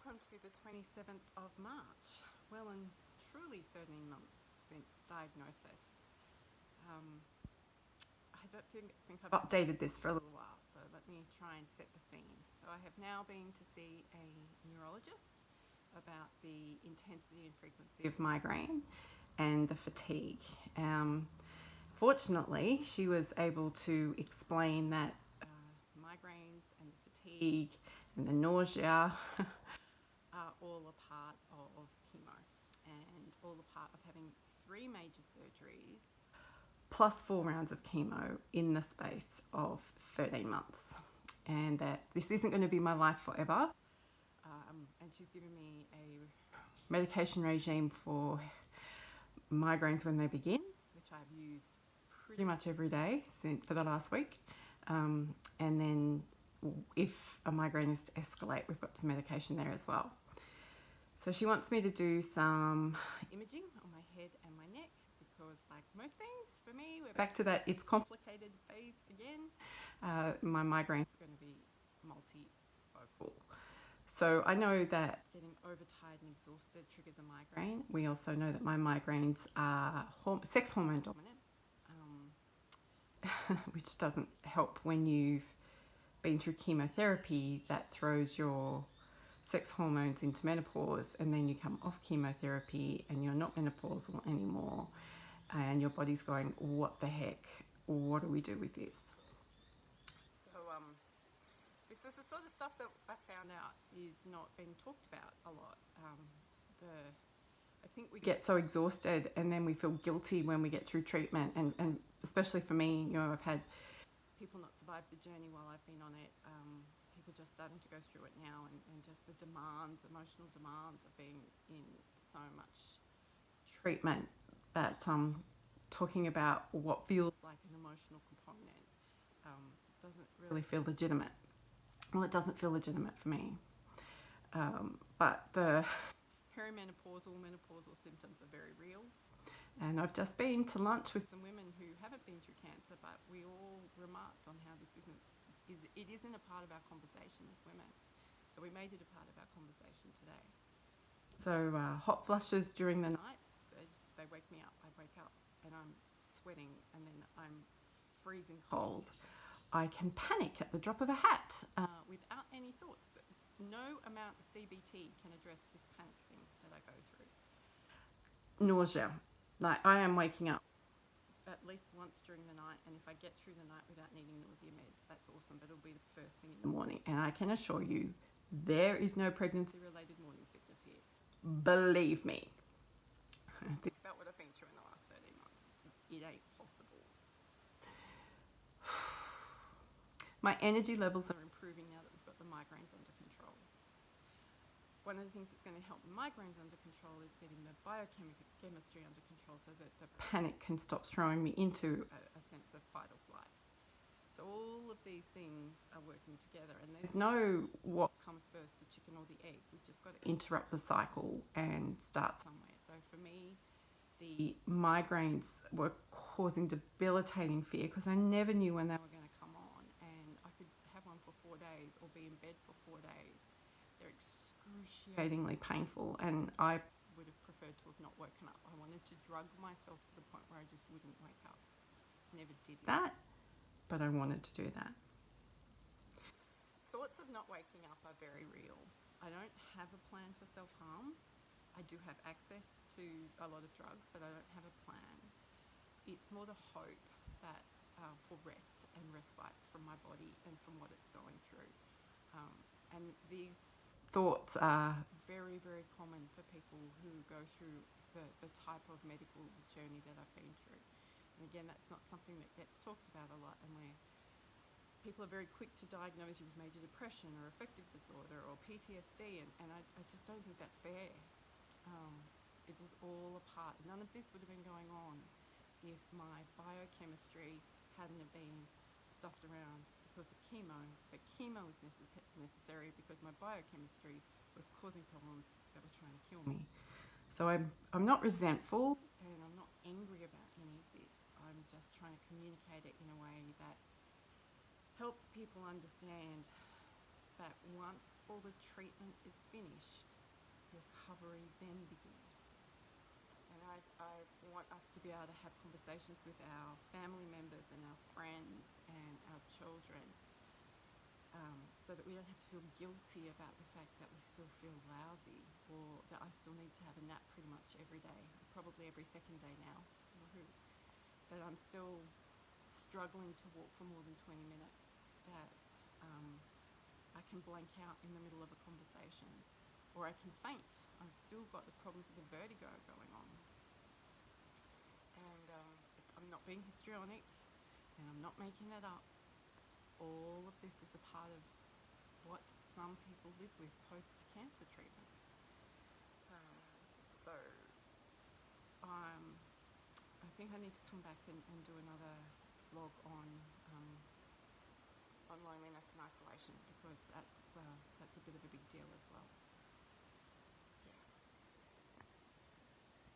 Welcome to the 27th of March. Well and truly 13 months since diagnosis. I don't think I've updated this for a little while, so let me try and set the scene. So I have now been to see a neurologist about the intensity and frequency of migraine and the fatigue. Fortunately, she was able to explain that migraines and the fatigue and the nausea are all a part of chemo and all a part of having 3 major surgeries plus 4 rounds of chemo in the space of 13 months, and that this isn't going to be my life forever. And she's given me a medication regime for migraines when they begin, which I've used pretty much every day for the last week. And then if a migraine is to escalate, we've got some medication there as well. So she wants me to do some imaging on my head and my neck because, like most things, for me, we're back to that it's complicated phase again. My migraines are going to be multifocal. So I know that getting overtired and exhausted triggers a migraine. We also know that my migraines are sex hormone dominant, which doesn't help when you've been through chemotherapy that throws your sex hormones into menopause, and then you come off chemotherapy and you're not menopausal anymore, and your body's going, what the heck, what do we do with this? So this is the sort of stuff that I found out is not being talked about a lot. I think we get so exhausted and then we feel guilty when we get through treatment, and especially for me, you know, I've had people not survive the journey while I've been on it. People just starting to go through it now, and just the demands, emotional demands of being in so much treatment, that talking about what feels like an emotional component doesn't really feel legitimate. Well, it doesn't feel legitimate for me. But the perimenopausal, menopausal symptoms are very real. And I've just been to lunch with some women who haven't been through cancer, but we all remarked on how this isn't a part of our conversation as women. So we made it a part of our conversation today. So hot flushes during the night, they wake me up. I wake up and I'm sweating, and then I'm freezing cold. I can panic at the drop of a hat without any thoughts, but no amount of CBT can address this panic thing that I go through. Nausea. Like, I am waking up at least once during the night, and if I get through the night without needing nausea meds, that's awesome, but it'll be the first thing in the morning. And I can assure you, there is no pregnancy-related morning sickness here. Believe me. Think about what I've been through in the last 13 months. It ain't possible. My energy levels are improving now that we've got the migraines under control. One of the things that's going to help migraines under control is getting the biochemistry under control so that the panic can stop throwing me into a sense of fight or flight. So all of these things are working together, and there's no what comes first, the chicken or the egg. We've just got to interrupt the cycle and start somewhere. So for me, the migraines were causing debilitating fear because I never knew when they were going to come on, and I could have one for 4 days or be in bed for 4 days. They're excruciatingly painful, and I would have preferred to have not woken up. I wanted to drug myself to the point where I just wouldn't wake up. Never did that, but I wanted to do that. Thoughts of not waking up are very real. I don't have a plan for self-harm. I do have access to a lot of drugs, but I don't have a plan. It's more the hope that for rest and respite from my body and from what it's going through. And these thoughts are very, very common for people who go through the type of medical journey that I've been through. And again, that's not something that gets talked about a lot, and where people are very quick to diagnose you with major depression or affective disorder or PTSD, and I just don't think that's fair. It is all a part. None of this would have been going on if my biochemistry hadn't have been stuffed around because of chemo. But chemo was necessary because my biochemistry was causing problems that were trying to kill me. So I'm not resentful, and I'm not angry about any of this. I'm just trying to communicate it in a way that helps people understand that once all the treatment is finished, recovery then begins. And I want us to be able to have conversations with our family members and our friends and our children, so that we don't have to feel guilty about the fact that we still feel lousy, or that I still need to have a nap pretty much every day, probably every second day now. Woohoo. That I'm still struggling to walk for more than 20 minutes, that I can blank out in the middle of a conversation, or I can faint. I've still got the problems with the vertigo going on. And I'm not being histrionic, and I'm not making it up. All of this is a part of what some people live with post-cancer treatment. So I think I need to come back and do another vlog on loneliness and isolation, because that's a bit of a